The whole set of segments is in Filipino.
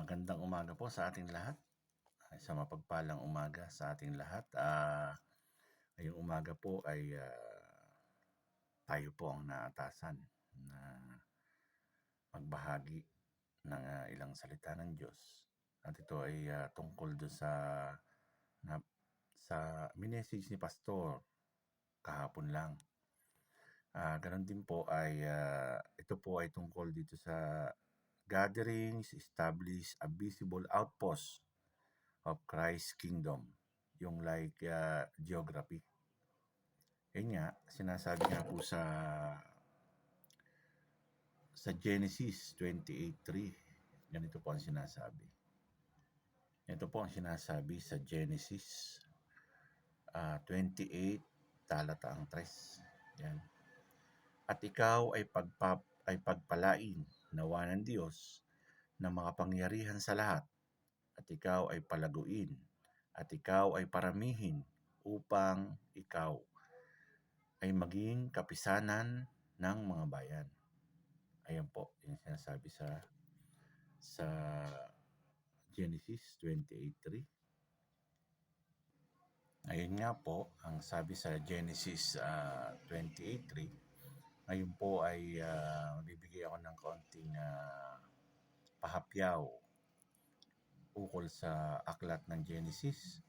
Magandang umaga po sa ating lahat. Isang mapagpalang umaga sa ating lahat. Ngayong umaga po ay tayo po ang naatasan na magbahagi ng ilang salita ng Diyos. At ito ay tungkol doon na, sa minessage ni Pastor kahapon lang. Ganon din po ay ito po ay tungkol dito sa gatherings, establish a visible outpost of Christ's kingdom. Yung like geography. Yun nga, sinasabi nga po sa Genesis 28:3. Ganito po ang sinasabi. Ito po ang sinasabi sa Genesis 28 talataang 3. Yan. At ikaw ay pagpalain nawa ng Diyos na makapangyarihan sa lahat. At ikaw ay palaguin. At ikaw ay paramihin upang ikaw ay maging kapisanan ng mga bayan. Ayan po, yung sinasabi sa Genesis 28:3. Ayun nga po, ang sabi sa Genesis 28:3, ngayon po ay bibigay ako ng kaunting pahapyaw ukol sa aklat ng Genesis.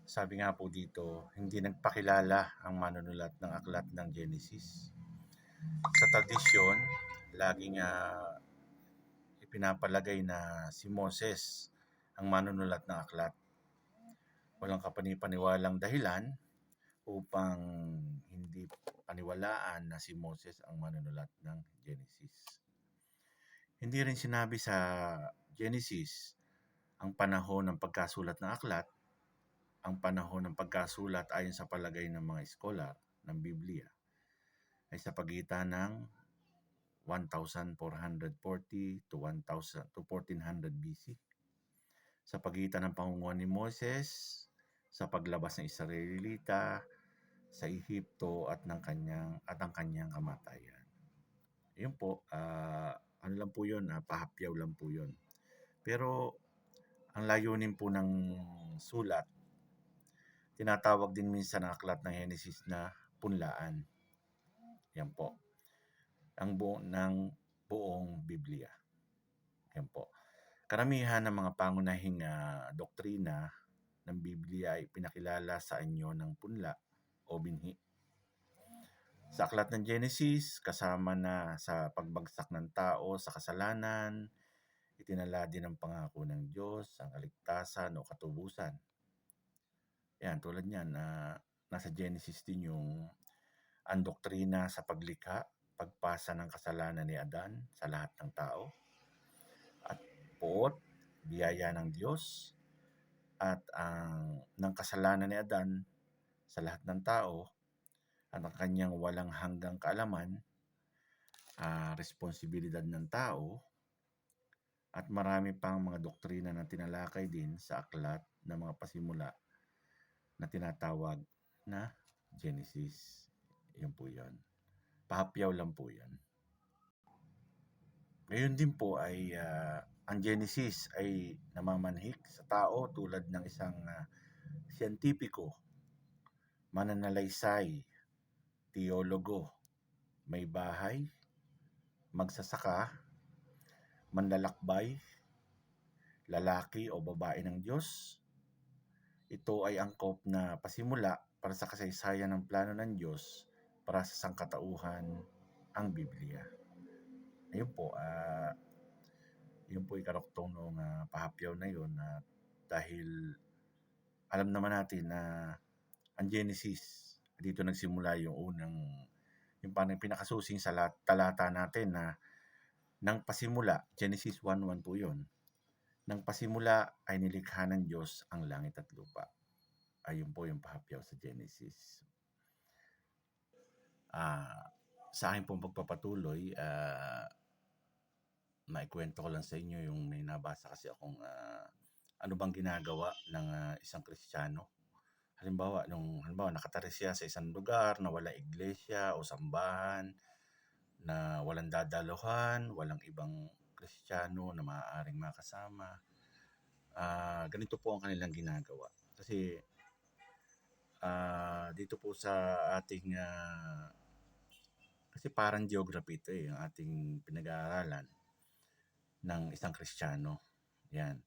Sabi nga po dito, hindi nagpakilala ang manunulat ng aklat ng Genesis. Sa tradisyon, laging ipinapalagay na si Moses ang manunulat ng aklat. Walang kapanipaniwalang dahilan upang hindi paniwalaan na si Moses ang manunulat ng Genesis. Hindi rin sinabi sa Genesis ang panahon ng pagkasulat ng aklat. Ang panahon ng pagkasulat ayon sa palagay ng mga eskolar ng Biblia ay sa pagitan ng 1440 to 1400 BC. Sa pagitan ng pangunguhan ni Moses sa paglabas ng Israelita sa Ehipto at ang kanyang kamatayan. Yun po, ano lang po yun, pahapyaw lang po yun. Pero ang layunin po ng sulat, tinatawag din minsan ang aklat ng Genesis na punlaan. Yan po. Ang buong Biblia. Yan po. Karamihan ng mga pangunahing doktrina ng Biblia ay pinakilala sa anyo ng punla o binhi. Sa aklat ng Genesis, kasama na sa pagbagsak ng tao sa kasalanan, itinala din ang pangako ng Diyos, ang kaligtasan o katubusan. Yan, tulad niyan, nasa Genesis din yung ang doktrina sa paglikha, pagpasa ng kasalanan ni Adan sa lahat ng tao, at puot, biyaya ng Diyos, at ng kasalanan ni Adan sa lahat ng tao, at ang kanyang walang hanggang kaalaman, responsibilidad ng tao, at marami pang mga doktrina na tinalakay din sa aklat ng mga pasimula na tinatawag na Genesis. Yun po yun. Pahapyaw lang po yan. Ngayon din po ay ang Genesis ay namamanhik sa tao tulad ng isang siyentipiko, mananalaysay, teologo, may bahay, magsasaka, manlalakbay, lalaki o babae ng Diyos. Ito ay angkop na pasimula para sa kasaysayan ng plano ng Diyos para sa sangkatauhan, ang Biblia. Ayun po, yun po ikaroktong ng pahapyaw na yun dahil alam naman natin na ang Genesis, dito nagsimula yung parang pinakasusing sa talata natin na nang pasimula, Genesis 1:1 po yun, nang pasimula ay nilikha ng Diyos ang langit at lupa. Ayun po yung pahapyaw sa Genesis. Sa akin pong pagpapatuloy, maikwento ko lang sa inyo yung may nabasa kasi akong ano bang ginagawa ng isang Kristiyano. Halimbawa, nakatira siya sa isang lugar na wala iglesia o sambahan, na walang dadaluhan, walang ibang Kristiyano na maaaring makasama. Ganito po ang kanilang ginagawa. Kasi dito po sa ating kasi parang geography ito ang ating pinag-aaralan ng isang Kristiyano. Yan.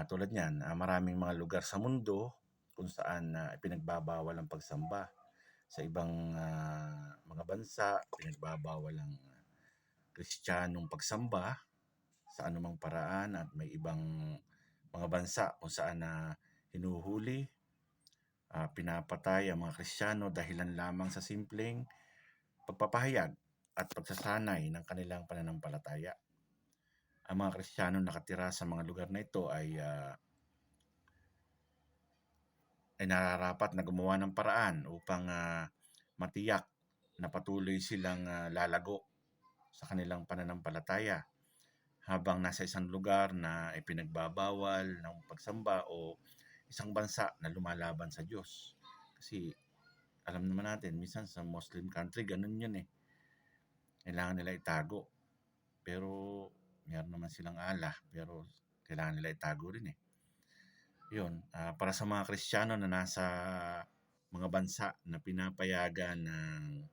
Tulad niyan, maraming mga lugar sa mundo kung saan ipinagbabawal ang pagsamba. Sa ibang mga bansa, pinagbabawal ang Kristiyanong pagsamba sa anumang paraan, at may ibang mga bansa kung saan hinuhuli, pinapatay ang mga Kristiyano dahilan lamang sa simpleng pagpapahayag at pagsasanay ng kanilang pananampalataya. Ang mga Kristiyano nakatira sa mga lugar na ito ay nararapat na gumawa ng paraan upang matiyak na patuloy silang lalago sa kanilang pananampalataya habang nasa isang lugar na ipinagbabawal ng pagsamba o isang bansa na lumalaban sa Diyos. Kasi alam naman natin, minsan sa Muslim country, ganun yun eh. Kailangan nila itago. Pero meron naman silang Allah, pero kailangan nila itago rin eh. Yun, para sa mga Kristiyano na nasa mga bansa na pinapayagan ng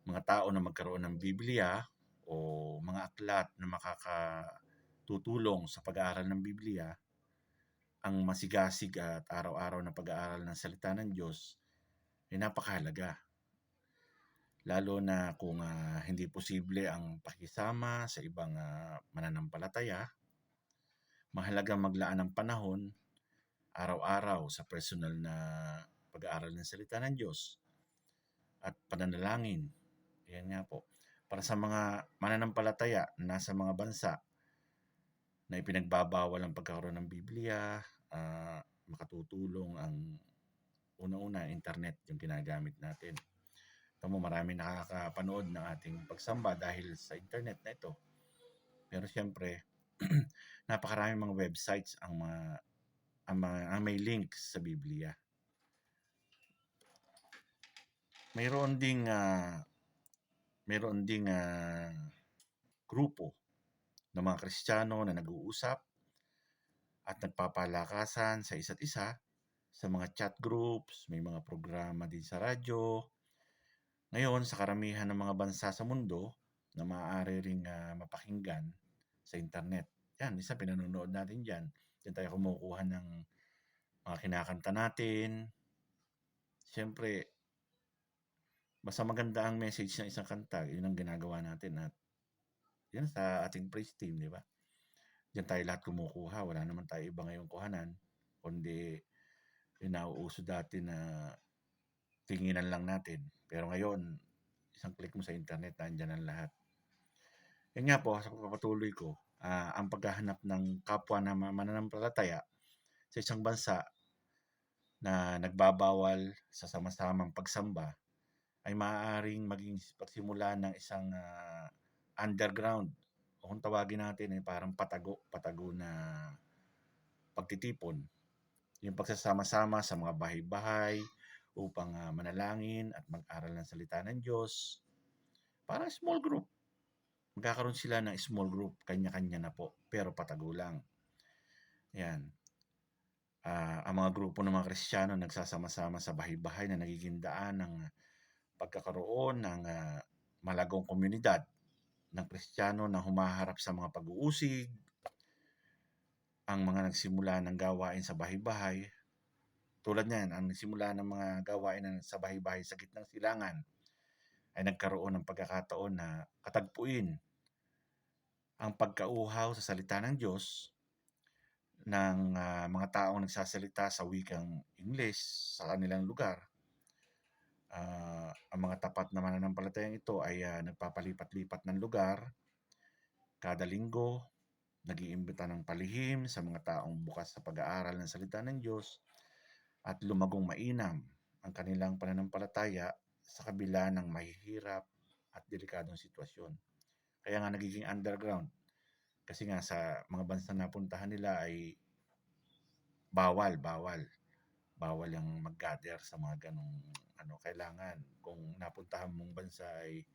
mga tao na magkaroon ng Biblia o mga aklat na makakatutulong sa pag-aaral ng Biblia, ang masigasig at araw-araw na pag-aaral ng salita ng Diyos ay napakahalaga. Lalo na kung hindi posible ang pakisama sa ibang mananampalataya, mahalagang maglaan ng panahon araw-araw sa personal na pag-aaral ng salita ng Diyos at pananalangin. Yan nga po. Para sa mga mananampalataya na nasa mga bansa na ipinagbabawal ang pagkakaroon ng Biblia, makatutulong ang una-una, internet yung ginagamit natin. Ito mo, marami nakakapanood ng ating pagsamba dahil sa internet na ito. Pero siyempre, napakarami mga websites ang may links sa Biblia. Mayroon ding grupo ng mga Kristiyano na nag-uusap at nagpapalakasan sa isa't isa sa mga chat groups, may mga programa din sa radyo. Ngayon, sa karamihan ng mga bansa sa mundo na maaari ring mapakinggan sa internet. Yan, isa pinanonood natin dyan. Diyan tayo kumukuha ng mga kinakanta natin. Siyempre, basta maganda ang message ng isang kanta, yun ang ginagawa natin. At yan sa ating praise team, di ba? Diyan tayo lahat kumukuha. Wala naman tayo iba ngayong kuhanan, kundi yung nauuso dati na tinginan lang natin. Pero ngayon, isang click mo sa internet, nandyan ang lahat. Yan nga po, sa pagpapatuloy ko, ang paghahanap ng kapwa na mananampalataya sa isang bansa na nagbabawal sa sama-samang pagsamba ay maaaring maging pagsimula ng isang underground, o kung tawagin natin ay parang patago na pagtitipon. Yung pagsasama-sama sa mga bahay-bahay upang manalangin at mag-aral ng salita ng Diyos. Parang small group. Magkakaroon sila ng small group, kanya-kanya na po, pero patago lang. Yan. Ang mga grupo ng mga Kristiyano nagsasama-sama sa bahay-bahay na nagiging daan ng pagkakaroon ng malagong komunidad ng Kristiyano na humaharap sa mga pag-uusig. Ang mga nagsimula ng gawain sa bahay-bahay, tulad niyan, ang nagsimula ng mga gawain sa bahay-bahay sa gitnang silangan ay nagkaroon ng pagkakataon na katagpuin ang pagkauhaw sa salita ng Diyos ng mga taong nagsasalita sa wikang Ingles sa kanilang lugar. Ang mga tapat na mananampalatayang ito ay nagpapalipat-lipat ng lugar kada linggo, nag-iimbita ng palihim sa mga taong bukas sa pag-aaral ng salita ng Diyos at lumagong mainam ang kanilang pananampalataya sa kabila ng mahihirap at delikadong sitwasyon. Kaya nga nagiging underground. Kasi nga sa mga bansa na napuntahan nila ay bawal yung mag-gather sa mga ganong kailangan. Kung napuntahan mong bansa ay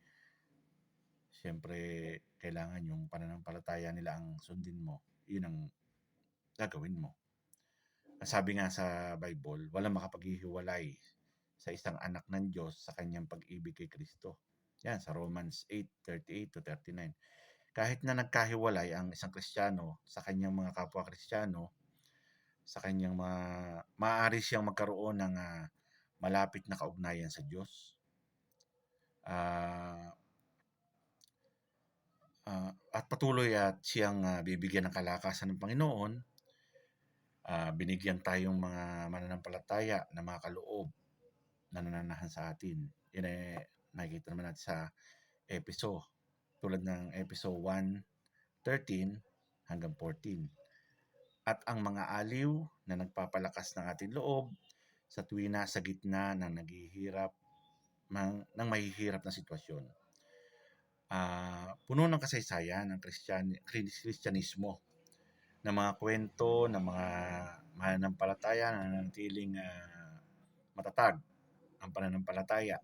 siyempre kailangan yung pananampalataya nila ang sundin mo. Yun ang gagawin mo. Sabi nga sa Bible, walang makapaghihiwalay sa isang anak ng Diyos sa kanyang pag-ibig kay Kristo. Yan, sa Romans 8:38-39. Kahit na nagkahiwalay ang isang Kristiyano sa kanyang mga kapwa Kristiyano, sa kanyang maaari siyang magkaroon ng malapit na kaugnayan sa Diyos. Ah, at patuloy at siyang bibigyan ng kalakasan ng Panginoon. Binigyan tayong mga mananampalataya na mga kaloob na nananahan sa atin. Yan ay nakikita naman natin sa episode, tulad ng episode 1:13 hanggang 14. At ang mga aliw na nagpapalakas ng ating loob sa tuwina sa gitna ng ng mahihirap na sitwasyon. Puno ng kasaysayan ng Kristyanismo na mga kwento ng mga mananampalataya na nanatiling matatag ang pananampalataya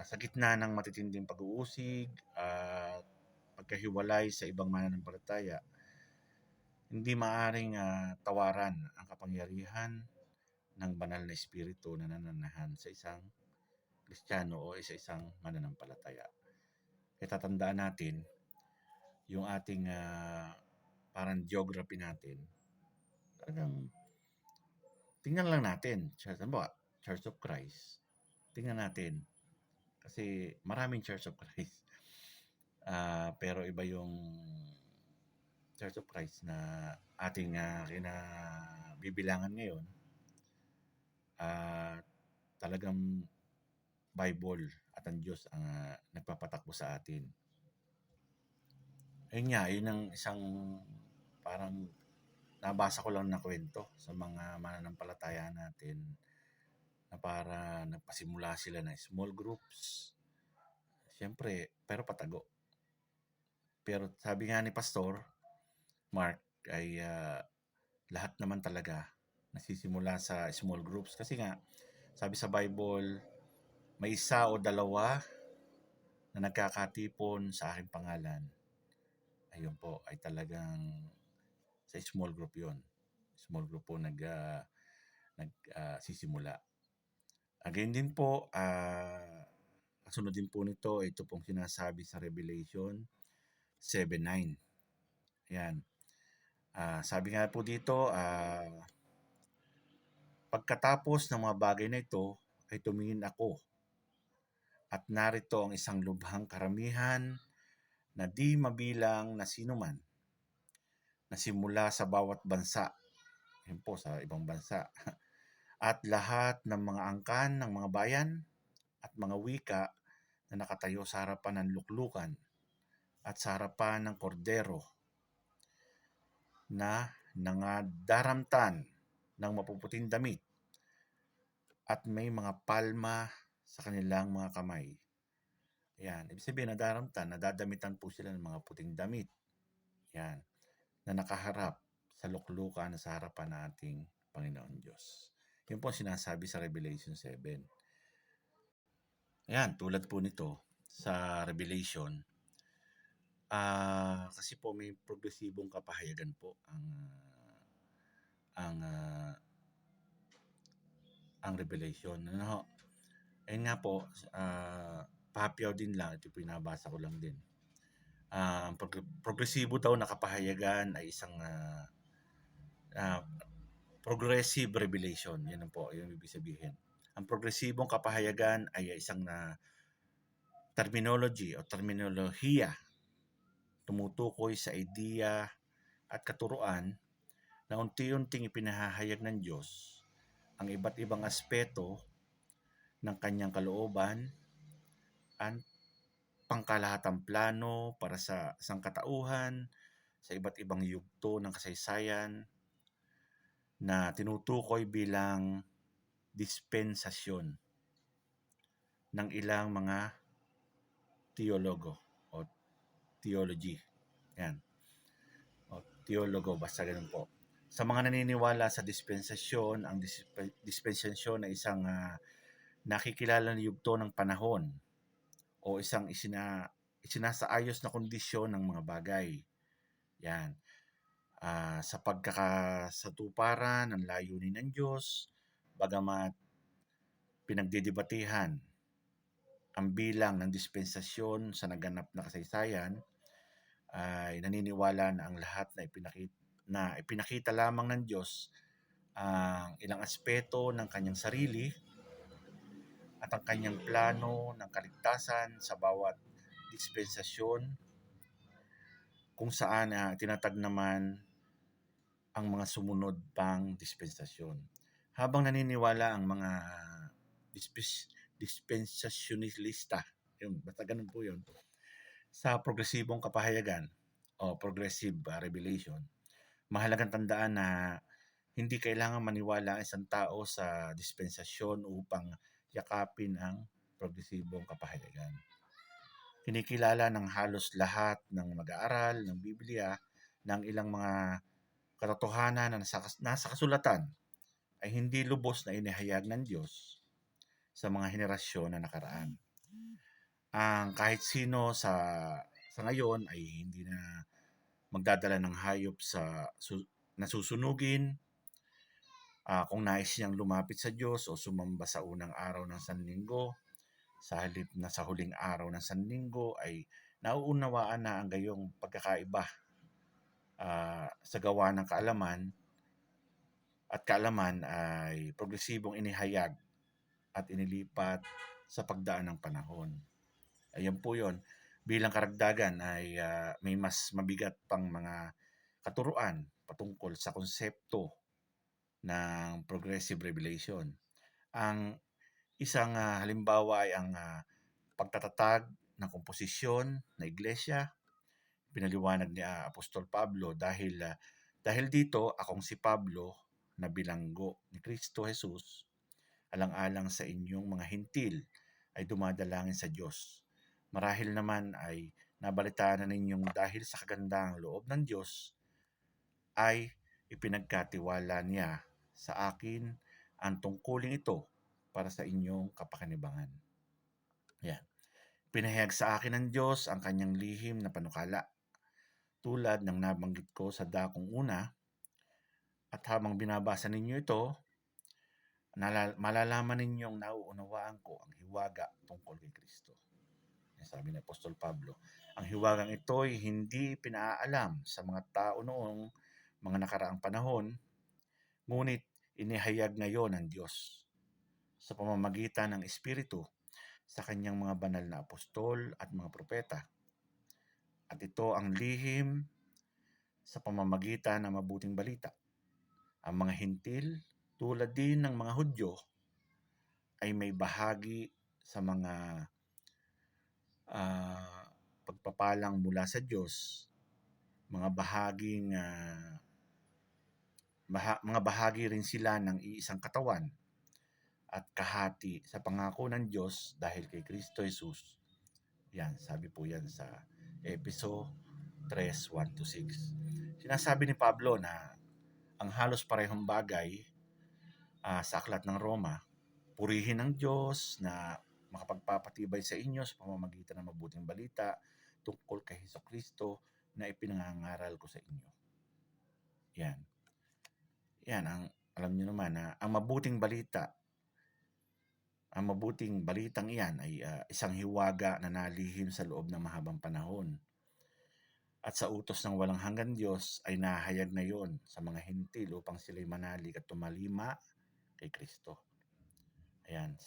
sa gitna ng matitinding pag-uusig at pagkahiwalay sa ibang mananampalataya. Hindi maaring tawaran ang kapangyarihan ng banal na espiritu na nananahan sa isang Kristiyano o sa isang mananampalataya. Kaya tatandaan natin yung ating parang geography natin. Talagang tingnan lang natin. Church of Christ. Tingnan natin. Kasi maraming Church of Christ. Pero iba yung Church of Christ na ating kinabibilangan ngayon. Talagang Bible at ang Diyos ang nagpapatakbo sa atin. Ayun nga, yun ang isang parang nabasa ko lang na kwento sa mga mananampalataya natin na para nagpasimula sila ng small groups. Siyempre, pero patago. Pero sabi nga ni Pastor Mark ay lahat naman talaga nasisimula sa small groups. Kasi nga, sabi sa Bible, may isa o dalawa na nagkakatipon sa aking pangalan. Ayun po, ay talagang sa small group yon. Small group po nagsisimula. Again din po, kasunod din po nito, ito pong sinasabi sa Revelation 7:9. Ayan. Sabi nga po dito, pagkatapos ng mga bagay na ito, ay tumingin ako. At narito ang isang lubhang karamihan na di mabilang na sinuman na simula sa bawat bansa. Yun po, sa ibang bansa. At lahat ng mga angkan ng mga bayan at mga wika na nakatayo sa harapan ng luklukan at sa harapan ng kordero na nangadaramtan ng mapuputing damit at may mga palma sa kanilang mga kamay. Yan. Ibig sabihin, nadadamitan po sila ng mga puting damit. Yan. Na nakaharap sa luklukan na sa harapan ng ating Panginoon Diyos. Yun po sinasabi sa Revelation 7. Ayan, tulad po nito sa Revelation, kasi po may progresibong kapahayagan po ang Revelation. Ano? Ayun nga po, pahapiyaw din lang, ito pinabasa ko lang din. Ang progresibo daw na kapahayagan ay isang progressive revelation. Yan po, yung ibig sabihin. Ang progresibong kapahayagan ay isang terminology o terminolohiya tumutukoy sa ideya at katuruan na unti-unting ipinahahayag ng Diyos ang iba't ibang aspeto ng kanyang kalooban at pangkalahatang plano para sa sangkatauhan sa iba't ibang yugto ng kasaysayan na tinutukoy bilang dispensasyon ng ilang mga teologo o theology. Yan. O teologo, basta ganun po. Sa mga naniniwala sa dispensasyon, ang dispensasyon ay isang nakikilala na yugto ng panahon o isang isinasaayos na kondisyon ng mga bagay. Yan. Sa pagkakasatuparan ng layunin ng Diyos, bagamat pinagdidebatehan ang bilang ng dispensasyon sa naganap na kasaysayan, ay naniniwala na ang lahat na ipinakita lamang ng Diyos ang ilang aspeto ng kanyang sarili at ang kanyang plano ng kaligtasan sa bawat dispensasyon, kung saan tinatag naman ang mga sumunod pang dispensasyon. Habang naniniwala ang mga dispensationalista, yun, basta ganun po yun, sa progresibong kapahayagan o progressive revelation, mahalagang tandaan na hindi kailangan maniwala ang isang tao sa dispensasyon upang yakapin ang progresibong kapahayagan. Kinikilala ng halos lahat ng mag-aaral ng Biblia ng ilang mga katotohanan na nasa kasulatan ay hindi lubos na inihayag ng Diyos sa mga henerasyon na nakaraan. Ang kahit sino sa ngayon ay hindi na magdadala ng hayop na susunugin kung nais niyang lumapit sa Diyos o sumamba sa unang araw ng Sanlinggo, sa halip na sa huling araw ng Sanlinggo ay nauunawaan na ang gayong pagkakaiba sa gawa ng kaalaman ay progresibong inihayag at inilipat sa pagdaan ng panahon. Ayan po yun. Bilang karagdagan ay may mas mabigat pang mga katuruan patungkol sa konsepto ng progressive revelation. Ang isang halimbawa ay ang pagtatatag ng komposisyon na iglesia. Pinaliwanag ni Apostol Pablo dahil dito akong si Pablo na bilanggo ni Kristo Jesus, alang-alang sa inyong mga hintil ay dumadalangin sa Diyos. Marahil naman ay nabalitaan na ninyong dahil sa kagandahang loob ng Diyos ay ipinagkatiwala niya sa akin ang tungkuling ito para sa inyong kapakinabangan. Yan. Pinahayag sa akin ng Diyos ang kanyang lihim na panukala, tulad ng nabanggit ko sa dakong una, at habang binabasa ninyo ito, malalaman ninyong nauunawaan ko ang hiwaga tungkol kay Kristo. Sabi ni Apostol Pablo, ang hiwagang ito ay hindi pinaalam sa mga tao noong mga nakaraang panahon, ngunit inihayag ngayon ng Diyos sa pamamagitan ng Espiritu sa kanyang mga banal na apostol at mga propeta. At ito ang lihim sa pamamagitan ng mabuting balita. Ang mga hintil, tulad din ng mga Hudyo, ay may bahagi sa mga pagpapalang mula sa Diyos, mga bahagi rin sila ng iisang katawan at kahati sa pangako ng Diyos dahil kay Kristo Jesus. Yan, sabi po yan sa Efeso 3:1-6. Sinasabi ni Pablo na ang halos parehong bagay sa aklat ng Roma, purihin ng Diyos na makapagpapatibay sa inyo sa pamamagitan ng mabuting balita tungkol kay Hesukristo na ipinangangaral ko sa inyo. Yan. Yan, alam niyo naman na ang mabuting balitang iyan ay isang hiwaga na nalihim sa loob ng mahabang panahon. At sa utos ng walang hanggan Diyos ay nahayag na yon sa mga hintil upang sila'y manalig at tumalima kay Kristo. Ayan,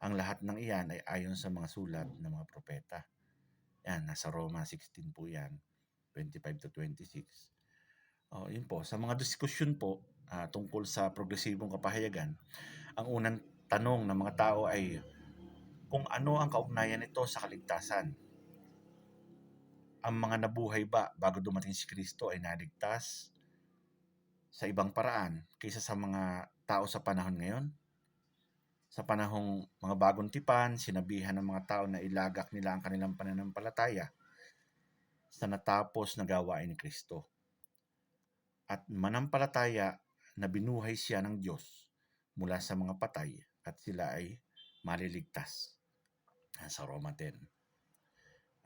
ang lahat ng iyan ay ayon sa mga sulat ng mga propeta. Yan, nasa Roma 16 po yan, 25-26. Yun po, sa mga diskusyon po tungkol sa progresibong kapahayagan, ang unang tanong ng mga tao ay kung ano ang kaugnayan nito sa kaligtasan. Ang mga nabuhay ba bago dumating si Kristo ay naligtas sa ibang paraan kaysa sa mga tao sa panahon ngayon? Sa panahong mga bagong tipan, sinabihan ng mga tao na ilagak nila ang kanilang pananampalataya sa natapos na gawain ni Kristo. At manampalataya na binuhay siya ng Diyos mula sa mga patay at sila ay maliligtas. sa Roma 10.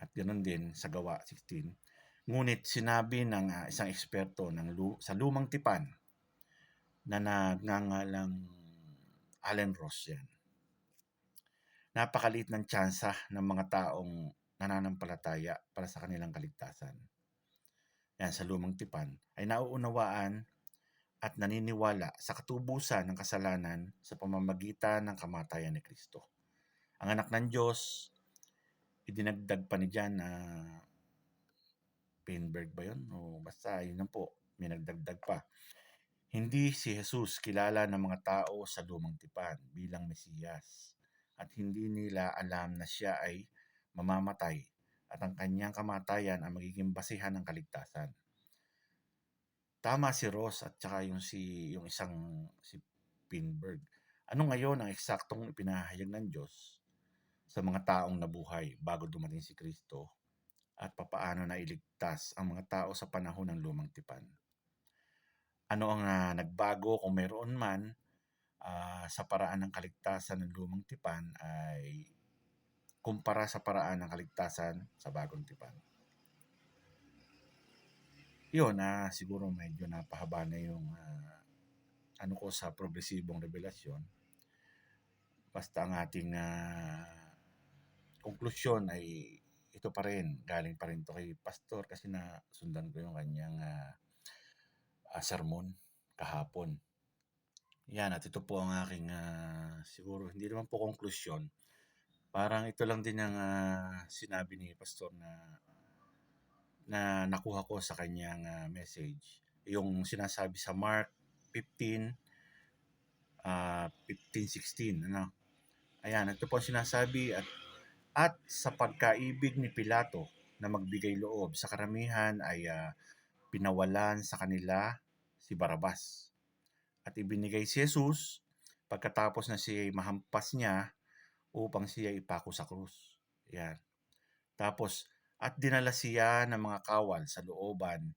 At ganoon din sa Gawa 16. Ngunit sinabi ng isang eksperto sa lumang tipan na nagngangalang Allen Ross yan. Napakaliit ng tsansa ng mga taong nananampalataya para sa kanilang kaligtasan. Yan sa lumang tipan ay nauunawaan at naniniwala sa katubusan ng kasalanan sa pamamagitan ng kamatayan ni Kristo. Ang anak ng Diyos, idinagdag pa ni John na Pinberg ba yun? O basta yun lang po, may nagdagdag pa. Hindi si Jesus kilala ng mga tao sa lumang tipan bilang Mesiyas at hindi nila alam na siya ay mamamatay at ang kanyang kamatayan ang magiging basihan ng kaligtasan. Tama si Ross at saka yung si Pinberg. Ano ngayon ang eksaktong ipinahayag ng Diyos sa mga taong nabuhay bago dumating si Kristo at papaano na iligtas ang mga tao sa panahon ng lumang tipan? Ano ang nagbago kung meron man sa paraan ng kaligtasan ng lumang tipan ay kumpara sa paraan ng kaligtasan sa bagong tipan? Yun, siguro medyo napahaba na yung ano ko sa progresibong revelasyon. Basta ang ating konklusyon ay ito pa rin, galing pa rin to kay Pastor kasi sundan ko yung kanyang sermon kahapon. Yan, at ito po ang aking siguro hindi naman po konklusyon. Parang ito lang din ang sinabi ni Pastor na nakuha ko sa kanyang message. Yung sinasabi sa Mark 15, 15:16, ano? Ayan, ito po sinasabi at sa pagkaibig ni Pilato na magbigay loob sa karamihan ay pinawalan sa kanila si Barabas. At ibinigay si Jesus pagkatapos na siya mahampas niya upang siya ipako sa krus. Yan. Tapos, at dinala siya ng mga kawal sa looban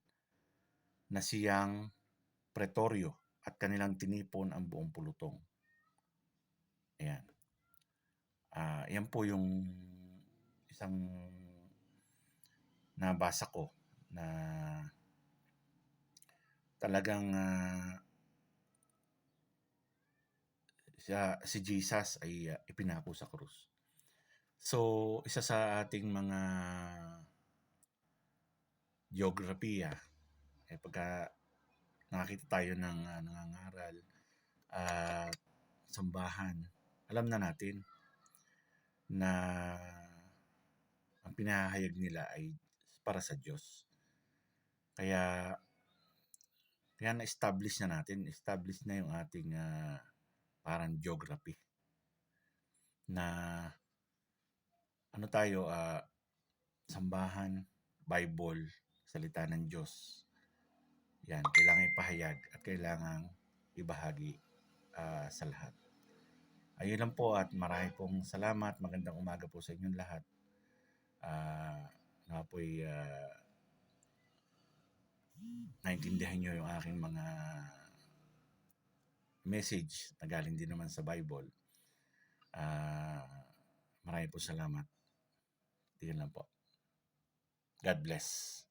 na siyang pretoryo at kanilang tinipon ang buong pulutong. Ayan. Yan po yung isang nabasa ko na talagang si Jesus ay ipinako sa krus. So, isa sa ating mga geografiya, pagka nakakita tayo ng nangangaral at sambahan, alam na natin na ang pinahayag nila ay para sa Diyos. Kaya na-establish na yung ating parang geography na ano tayo, sambahan, Bible, salita ng Diyos. Yan, kailangan ipahayag at kailangan ibahagi sa lahat. Ayun lang po at marami pong salamat. Magandang umaga po sa inyong lahat. Na po'y naintindihan nyo yung aking mga message na galing din naman sa Bible. Marami po salamat. Yun lang po. God bless.